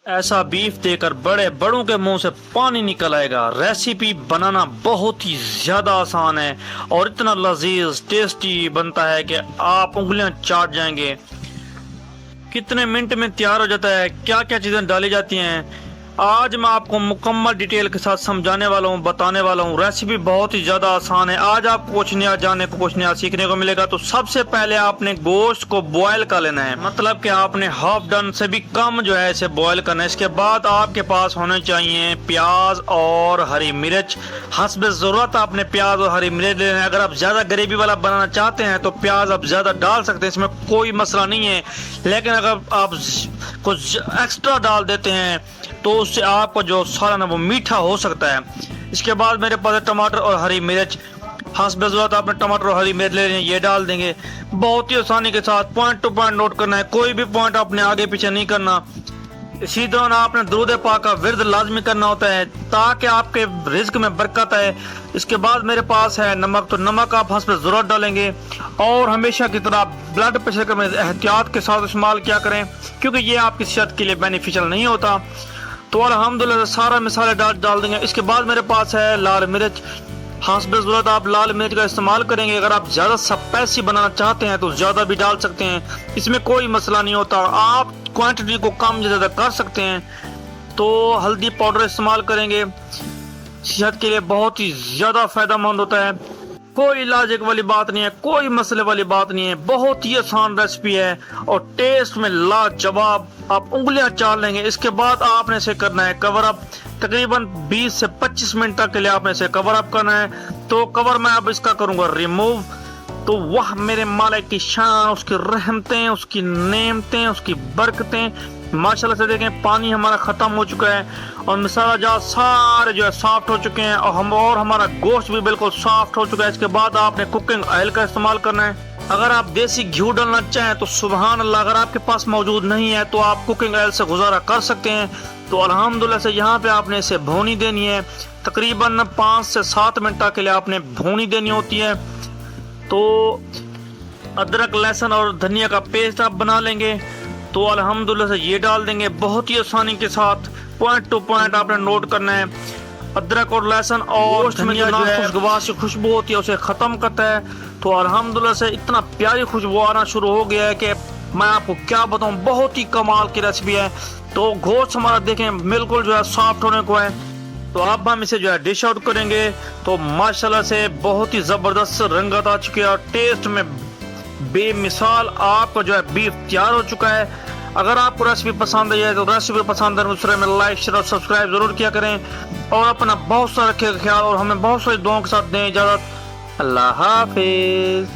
ऐसा बीफ देकर बड़े बड़ों के मुंह से पानी निकल आएगा। रेसिपी बनाना बहुत ही ज़्यादा आसान है और इतना लजीज टेस्टी बनता है कि आप उंगलियां चाट जाएंगे। कितने मिनट में तैयार हो जाता है, क्या क्या चीज़ें डाली जाती हैं, आज मैं आपको मुकम्मल डिटेल के साथ समझाने वाला हूँ, बताने वाला हूँ। रेसिपी बहुत ही ज़्यादा आसान है। आज आपको कुछ नया जानने को, कुछ नया सीखने को मिलेगा। तो सबसे पहले आपने गोश्त को बॉयल कर लेना है, मतलब कि आपने हाफ डन से भी कम जो है इसे बॉयल करना है। इसके बाद आपके पास होने चाहिए प्याज और हरी मिर्च। हस्ब ज़रूरत आपने प्याज और हरी मिर्च लेना है। अगर आप ज़्यादा ग्रेवी वाला बनाना चाहते हैं तो प्याज आप ज़्यादा डाल सकते हैं, इसमें कोई मसला नहीं है। लेकिन अगर आप कुछ एक्स्ट्रा डाल देते हैं तो उससे आपका जो सालन है वो मीठा हो सकता है। इसके बाद मेरे पास टमाटर और हरी मिर्च। हस्ब ज़रूरत आपने टमाटर और हरी मिर्च ले लें, ये डाल देंगे। बहुत ही आसानी के साथ पॉइंट टू पॉइंट नोट करना है, कोई भी पॉइंट आपने आगे पीछे नहीं करना। इसी दौरान आपने दुरूद पाक का विर्द लाजमी करना होता है ताकि आपके रिज्क में बरकत आए। इसके बाद मेरे पास है नमक, तो नमक आप हस्ब ज़रूरत डालेंगे। और हमेशा की तरह ब्लड प्रेशर में एहतियात के साथ इस्तेमाल किया करें, क्योंकि ये आपकी सेहत के लिए बेनिफिशियल नहीं होता। तो अल्हम्दुलिल्लाह सारा मसाले डाल देंगे। इसके बाद मेरे पास है लाल मिर्च। हस्ब ज़रूरत आप लाल मिर्च का इस्तेमाल करेंगे। अगर आप ज़्यादा स्पाइसी बनाना चाहते हैं तो ज़्यादा भी डाल सकते हैं, इसमें कोई मसला नहीं होता। आप क्वांटिटी को कम ज़्यादा कर सकते हैं। तो हल्दी पाउडर इस्तेमाल करेंगे, सेहत के लिए बहुत ही ज़्यादा फ़ायदेमंद होता है। कोई लाजिक वाली बात नहीं है, कोई मसले वाली बात नहीं है, बहुत ही आसान रेसिपी है और टेस्ट में लाजवाब। आप उंगलियां चाट लेंगे। इसके बाद आपने इसे करना है कवर अप। तकरीबन 20 से 25 मिनट तक के लिए आपने इसे कवर अप करना है। तो कवर मैं अब इसका करूंगा रिमूव। तो वह मेरे मालिक की शान, उसकी रहमतें, उसकी नेमतें, उसकी बरकतें। माशाल्लाह से देखें पानी हमारा ख़त्म हो चुका है और मसाला जात सारे जो है सॉफ्ट हो चुके हैं और हमारा गोश्त भी बिल्कुल सॉफ्ट हो चुका है। इसके बाद आपने कुकिंग ऑयल का इस्तेमाल करना है। अगर आप देसी घी डालना चाहें तो सुबहान अल्लाह, अगर आपके पास मौजूद नहीं है तो आप कुकिंग ऑयल से गुजारा कर सकते हैं। तो अल्हम्दुलिल्लाह से यहाँ पे आपने इसे भूनी देनी है। तकरीबन 5 से 7 मिनट तक के लिए आपने भूनी देनी होती है। तो अदरक, लहसुन और धनिया का पेस्ट आप बना लेंगे। तो अल्हम्दुलिल्लाह से ये डाल देंगे। बहुत ही आसानी के साथ पॉइंट टू पॉइंट आपने नोट करना है। अदरक और लहसुन और धनिया जो है खुशबू सी खुशबू होती है उसे ख़त्म करता है। तो अल्हम्दुलिल्लाह से इतना प्यारी खुशबू आना शुरू हो गया है कि मैं आपको क्या बताऊं, बहुत ही कमाल की रेसिपी है। तो गोश्त हमारा देखें बिल्कुल जो है सॉफ्ट होने को है। तो अब हम इसे जो है डिश आउट करेंगे। तो माशाल्लाह से बहुत ही ज़बरदस्त रंगत आ चुकी है और टेस्ट में बेमिसाल आपका जो है बीफ तैयार हो चुका है। अगर आपको रेसिपी पसंद आई है तो रेसिपी पसंद है दूसरे में लाइक, शेयर और सब्सक्राइब जरूर किया करें और अपना बहुत सारा रखिएगा ख्याल और हमें बहुत सारी दुआओं के साथ दें इजाज़त। अल्लाह हाफिज।